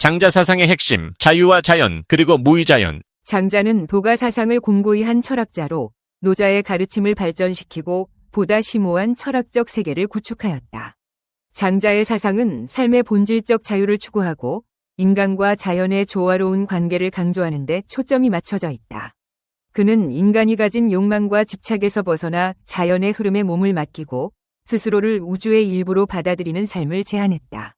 장자 사상의 핵심, 자유와 자연, 그리고 무의자연. 장자는 도가 사상을 공고히 한 철학자로 노자의 가르침을 발전시키고 보다 심오한 철학적 세계를 구축하였다. 장자의 사상은 삶의 본질적 자유를 추구하고 인간과 자연의 조화로운 관계를 강조하는 데 초점이 맞춰져 있다. 그는 인간이 가진 욕망과 집착에서 벗어나 자연의 흐름에 몸을 맡기고 스스로를 우주의 일부로 받아들이는 삶을 제안했다.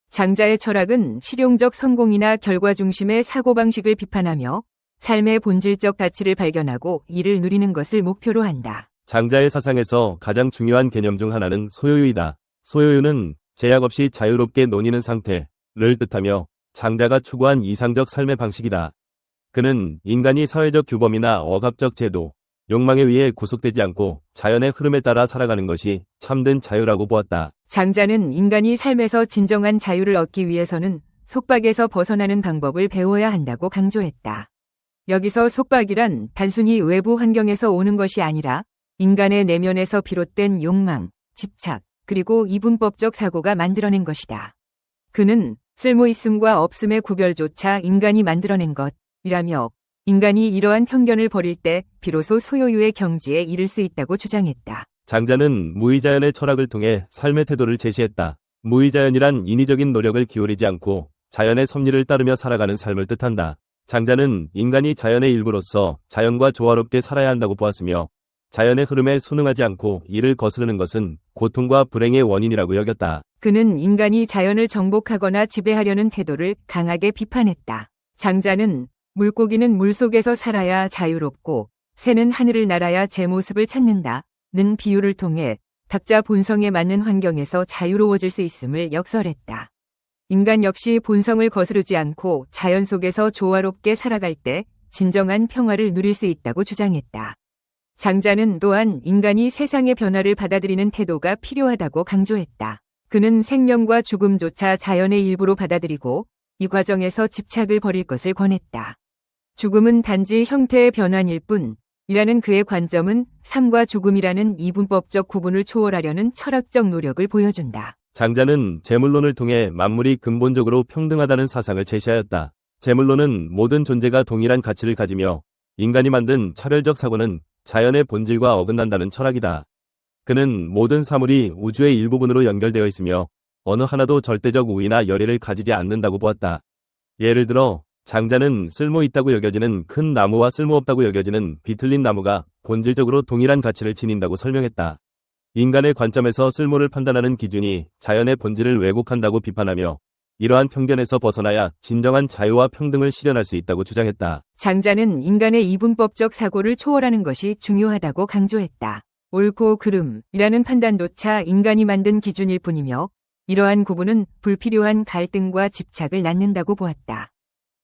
장자의 철학은 실용적 성공이나 결과 중심의 사고방식을 비판하며 삶의 본질적 가치를 발견하고 이를 누리는 것을 목표로 한다. 장자의 사상에서 가장 중요한 개념 중 하나는 소요유이다. 소요유는 제약 없이 자유롭게 논의는 상태를 뜻하며 장자가 추구한 이상적 삶의 방식이다. 그는 인간이 사회적 규범이나 억압적 제도, 욕망에 의해 구속되지 않고 자연의 흐름에 따라 살아가는 것이 참된 자유라고 보았다. 장자는 인간이 삶에서 진정한 자유를 얻기 위해서는 속박에서 벗어나는 방법을 배워야 한다고 강조했다. 여기서 속박이란 단순히 외부 환경에서 오는 것이 아니라 인간의 내면에서 비롯된 욕망, 집착, 그리고 이분법적 사고가 만들어낸 것이다. 그는 쓸모있음과 없음의 구별조차 인간이 만들어낸 것이라며 인간이 이러한 편견을 버릴 때 비로소 소요유의 경지에 이를 수 있다고 주장했다. 장자는 무의자연의 철학을 통해 삶의 태도를 제시했다. 무의자연이란 인위적인 노력을 기울이지 않고 자연의 섭리를 따르며 살아가는 삶을 뜻한다. 장자는 인간이 자연의 일부로서 자연과 조화롭게 살아야 한다고 보았으며 자연의 흐름에 순응하지 않고 이를 거스르는 것은 고통과 불행의 원인이라고 여겼다. 그는 인간이 자연을 정복하거나 지배하려는 태도를 강하게 비판했다. 장자는 물고기는 물속에서 살아야 자유롭고 새는 하늘을 날아야 제 모습을 찾는다 는 비유를 통해 각자 본성에 맞는 환경에서 자유로워질 수 있음을 역설했다. 인간 역시 본성을 거스르지 않고 자연 속에서 조화롭게 살아갈 때 진정한 평화를 누릴 수 있다고 주장했다. 장자는 또한 인간이 세상의 변화를 받아들이는 태도가 필요하다고 강조했다. 그는 생명과 죽음조차 자연의 일부로 받아들이고 이 과정에서 집착을 버릴 것을 권했다. 죽음은 단지 형태의 변환일 뿐이라는 그의 관점은 삶과 죽음이라는 이분법적 구분을 초월하려는 철학적 노력을 보여준다. 장자는 재물론을 통해 만물이 근본적으로 평등하다는 사상을 제시하였다. 재물론은 모든 존재가 동일한 가치를 가지며 인간이 만든 차별적 사고는 자연의 본질과 어긋난다는 철학이다. 그는 모든 사물이 우주의 일부분으로 연결되어 있으며 어느 하나도 절대적 우위나 열애를 가지지 않는다고 보았다. 예를 들어 장자는 쓸모있다고 여겨지는 큰 나무와 쓸모없다고 여겨지는 비틀린 나무가 본질적으로 동일한 가치를 지닌다고 설명했다. 인간의 관점에서 쓸모를 판단하는 기준이 자연의 본질을 왜곡한다고 비판하며 이러한 편견에서 벗어나야 진정한 자유와 평등을 실현할 수 있다고 주장했다. 장자는 인간의 이분법적 사고를 초월하는 것이 중요하다고 강조했다. 옳고 그름이라는 판단조차 인간이 만든 기준일 뿐이며 이러한 구분은 불필요한 갈등과 집착을 낳는다고 보았다.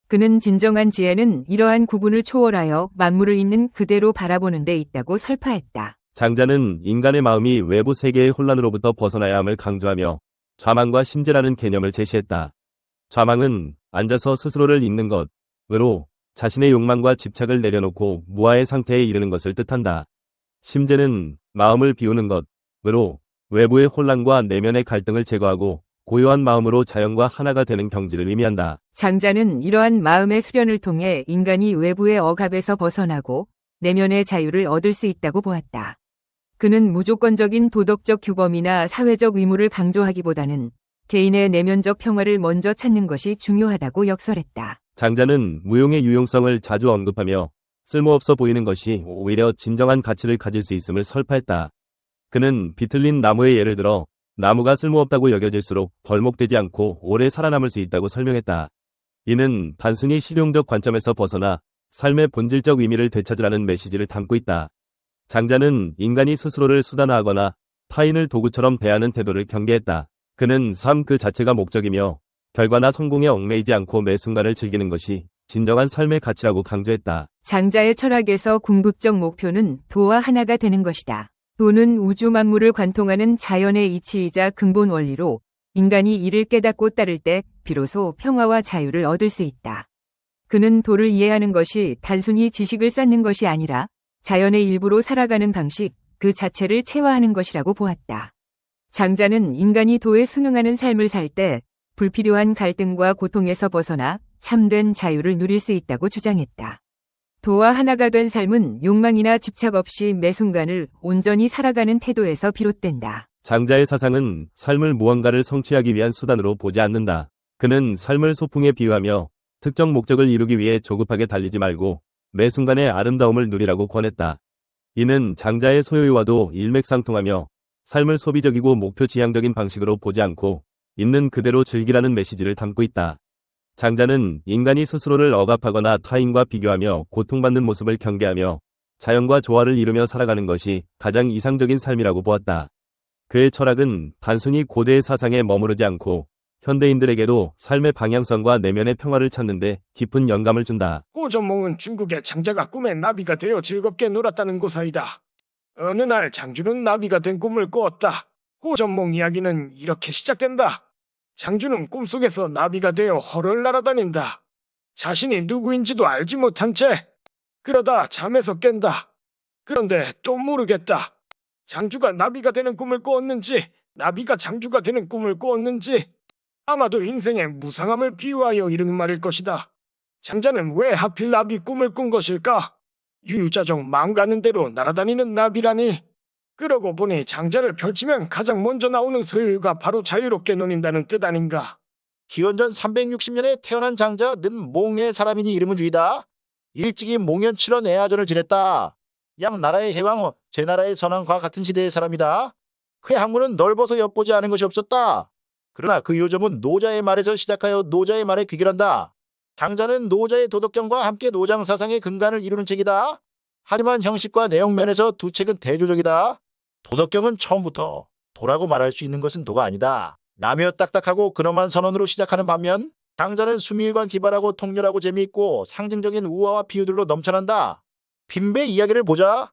그는 진정한 지혜는 이러한 구분을 초월하여 만물을 있는 그대로 바라보는 데 있다고 설파했다. 장자는 인간의 마음이 외부 세계의 혼란으로부터 벗어나야 함을 강조하며 좌망과 심재라는 개념을 제시했다. 좌망은 앉아서 스스로를 잊는 것으로 자신의 욕망과 집착을 내려놓고 무아의 상태에 이르는 것을 뜻한다. 심재는 마음을 비우는 것으로 외부의 혼란과 내면의 갈등을 제거하고 고요한 마음으로 자연과 하나가 되는 경지를 의미한다. 장자는 이러한 마음의 수련을 통해 인간이 외부의 억압에서 벗어나고 내면의 자유를 얻을 수 있다고 보았다. 그는 무조건적인 도덕적 규범이나 사회적 의무를 강조하기보다는 개인의 내면적 평화를 먼저 찾는 것이 중요하다고 역설했다. 장자는 무용의 유용성을 자주 언급하며 쓸모없어 보이는 것이 오히려 진정한 가치를 가질 수 있음을 설파했다. 그는 비틀린 나무의 예를 들어 나무가 쓸모없다고 여겨질수록 벌목되지 않고 오래 살아남을 수 있다고 설명했다. 이는 단순히 실용적 관점에서 벗어나 삶의 본질적 의미를 되찾으라는 메시지를 담고 있다. 장자는 인간이 스스로를 수단화하거나 타인을 도구처럼 대하는 태도를 경계했다. 그는 삶 그 자체가 목적이며 결과나 성공에 얽매이지 않고 매 순간을 즐기는 것이 진정한 삶의 가치라고 강조했다. 장자의 철학에서 궁극적 목표는 도와 하나가 되는 것이다. 도는 우주 만물을 관통하는 자연의 이치이자 근본 원리로 인간이 이를 깨닫고 따를 때 비로소 평화와 자유를 얻을 수 있다. 그는 도를 이해하는 것이 단순히 지식을 쌓는 것이 아니라 자연의 일부로 살아가는 방식 그 자체를 체화하는 것이라고 보았다. 장자는 인간이 도에 순응하는 삶을 살 때 불필요한 갈등과 고통에서 벗어나 참된 자유를 누릴 수 있다고 주장했다. 도와 하나가 된 삶은 욕망이나 집착 없이 매 순간을 온전히 살아가는 태도에서 비롯된다. 장자의 사상은 삶을 무언가를 성취하기 위한 수단으로 보지 않는다. 그는 삶을 소풍에 비유하며 특정 목적을 이루기 위해 조급하게 달리지 말고 매 순간의 아름다움을 누리라고 권했다. 이는 장자의 소요와도 일맥상통하며 삶을 소비적이고 목표 지향적인 방식으로 보지 않고 있는 그대로 즐기라는 메시지를 담고 있다. 장자는 인간이 스스로를 억압하거나 타인과 비교하며 고통받는 모습을 경계하며 자연과 조화를 이루며 살아가는 것이 가장 이상적인 삶이라고 보았다. 그의 철학은 단순히 고대의 사상에 머무르지 않고 현대인들에게도 삶의 방향성과 내면의 평화를 찾는 데 깊은 영감을 준다. 고전몽은 중국의 장자가 꿈의 나비가 되어 즐겁게 놀았다는 고사이다. 어느 날 장주는 나비가 된 꿈을 꾸었다. 고전몽 이야기는 이렇게 시작된다. 장주는 꿈속에서 나비가 되어 허를 날아다닌다. 자신이 누구인지도 알지 못한 채 그러다 잠에서 깬다. 그런데 또 모르겠다. 장주가 나비가 되는 꿈을 꾸었는지 나비가 장주가 되는 꿈을 꾸었는지 아마도 인생의 무상함을 비유하여 이르는 말일 것이다. 장자는 왜 하필 나비 꿈을 꾼 것일까? 유유자적 마음 가는 대로 날아다니는 나비라니. 그러고 보니 장자를 펼치면 가장 먼저 나오는 서유가 바로 자유롭게 노닌다는 뜻 아닌가. 기원전 360년에 태어난 장자는 몽의 사람이니 이름은 주이다. 일찍이 몽연치러 내하전을 지냈다. 양 나라의 해왕, 제 나라의 선왕과 같은 시대의 사람이다. 그의 학문은 넓어서 엿보지 않은 것이 없었다. 그러나 그 요점은 노자의 말에서 시작하여 노자의 말에 귀결한다. 장자는 노자의 도덕경과 함께 노장 사상의 근간을 이루는 책이다. 하지만 형식과 내용 면에서 두 책은 대조적이다. 도덕경은 처음부터 도라고 말할 수 있는 것은 도가 아니다. 나며 딱딱하고 근엄한 선언으로 시작하는 반면 장자는 수미일관 기발하고 통렬하고 재미있고 상징적인 우화와 비유들로 넘쳐난다. 빈배 이야기를 보자.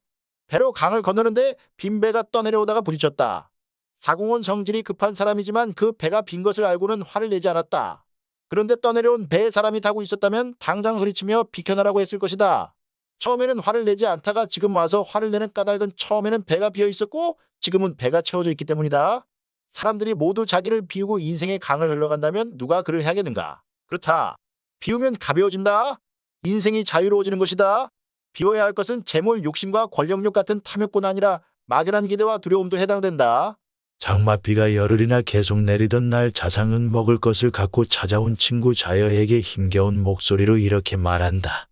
배로 강을 건너는데 빈배가 떠내려오다가 부딪혔다. 사공은 성질이 급한 사람이지만 그 배가 빈 것을 알고는 화를 내지 않았다. 그런데 떠내려온 배에 사람이 타고 있었다면 당장 소리치며 비켜나라고 했을 것이다. 처음에는 화를 내지 않다가 지금 와서 화를 내는 까닭은 처음에는 배가 비어 있었고 지금은 배가 채워져 있기 때문이다. 사람들이 모두 자기를 비우고 인생의 강을 흘러간다면 누가 그를 해야겠는가? 그렇다. 비우면 가벼워진다. 인생이 자유로워지는 것이다. 비워야 할 것은 재물, 욕심과 권력욕 같은 탐욕뿐 아니라 막연한 기대와 두려움도 해당된다. 장맛비가 열흘이나 계속 내리던 날 자상은 먹을 것을 갖고 찾아온 친구 자여에게 힘겨운 목소리로 이렇게 말한다.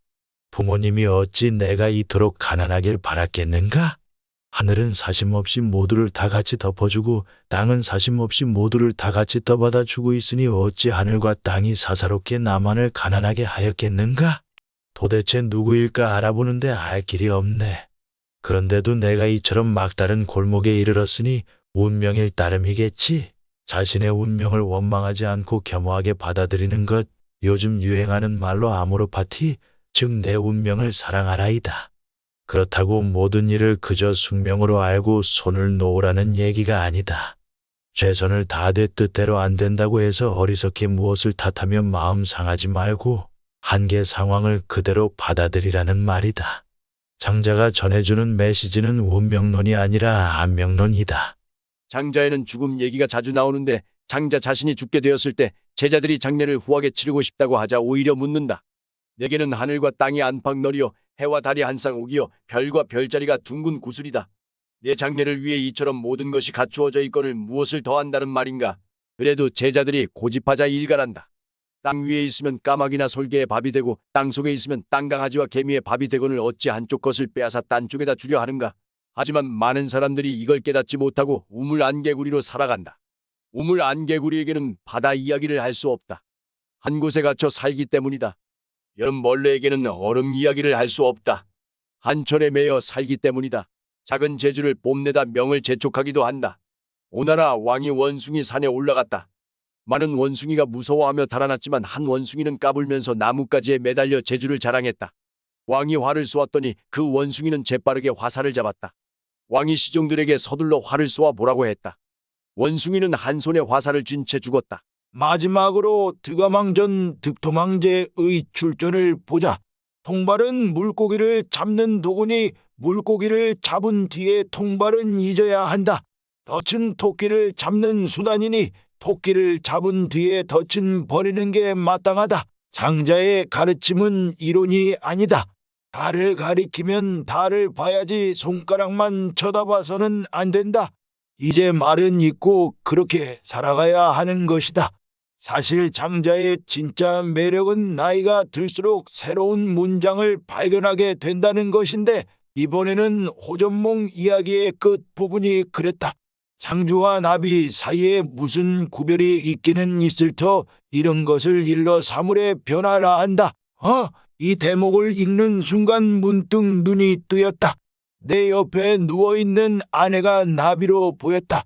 부모님이 어찌 내가 이토록 가난하길 바랐겠는가? 하늘은 사심없이 모두를 다 같이 덮어주고 땅은 사심없이 모두를 다 같이 떠받아주고 있으니 어찌 하늘과 땅이 사사롭게 나만을 가난하게 하였겠는가? 도대체 누구일까 알아보는데 알 길이 없네. 그런데도 내가 이처럼 막다른 골목에 이르렀으니 운명일 따름이겠지. 자신의 운명을 원망하지 않고 겸허하게 받아들이는 것, 요즘 유행하는 말로 아모르파티, 즉 내 운명을 사랑하라이다. 그렇다고 모든 일을 그저 숙명으로 알고 손을 놓으라는 얘기가 아니다. 최선을 다하되 뜻대로 안 된다고 해서 어리석게 무엇을 탓하며 마음 상하지 말고 한계 상황을 그대로 받아들이라는 말이다. 장자가 전해주는 메시지는 운명론이 아니라 안명론이다. 장자에는 죽음 얘기가 자주 나오는데 장자 자신이 죽게 되었을 때 제자들이 장례를 후하게 치르고 싶다고 하자 오히려 묻는다. 내게는 하늘과 땅이 안팎너리요 해와 달이 한 쌍옥이요 별과 별자리가 둥근 구슬이다. 내 장례를 위해 이처럼 모든 것이 갖추어져 있거늘 무엇을 더한다는 말인가. 그래도 제자들이 고집하자 일갈한다. 땅 위에 있으면 까마귀나 솔개의 밥이 되고 땅 속에 있으면 땅강아지와 개미의 밥이 되거늘 어찌 한쪽 것을 빼앗아 딴 쪽에다 주려 하는가. 하지만 많은 사람들이 이걸 깨닫지 못하고 우물안개구리로 살아간다. 우물안개구리에게는 바다 이야기를 할 수 없다. 한 곳에 갇혀 살기 때문이다. 여름벌레에게는 얼음 이야기를 할 수 없다. 한철에 매여 살기 때문이다. 작은 제주를 뽐내다 명을 재촉하기도 한다. 오나라 왕이 원숭이 산에 올라갔다. 많은 원숭이가 무서워하며 달아났지만 한 원숭이는 까불면서 나뭇가지에 매달려 제주를 자랑했다. 왕이 활을 쏘았더니 그 원숭이는 재빠르게 화살을 잡았다. 왕이 시종들에게 서둘러 활을 쏘아 보라고 했다. 원숭이는 한 손에 화살을 쥔 채 죽었다. 마지막으로 득아망전 득토망제의 출전을 보자. 통발은 물고기를 잡는 도구니 물고기를 잡은 뒤에 통발은 잊어야 한다. 덫은 토끼를 잡는 수단이니 토끼를 잡은 뒤에 덫은 버리는 게 마땅하다. 장자의 가르침은 이론이 아니다. 달을 가리키면 달을 봐야지 손가락만 쳐다봐서는 안 된다. 이제 말은 있고 그렇게 살아가야 하는 것이다. 사실 장자의 진짜 매력은 나이가 들수록 새로운 문장을 발견하게 된다는 것인데 이번에는 호전몽 이야기의 끝부분이 그랬다. 장주와 나비 사이에 무슨 구별이 있기는 있을 터 이런 것을 일러 사물의 변화라 한다. 이 대목을 읽는 순간 문득 눈이 뜨였다. 내 옆에 누워있는 아내가 나비로 보였다.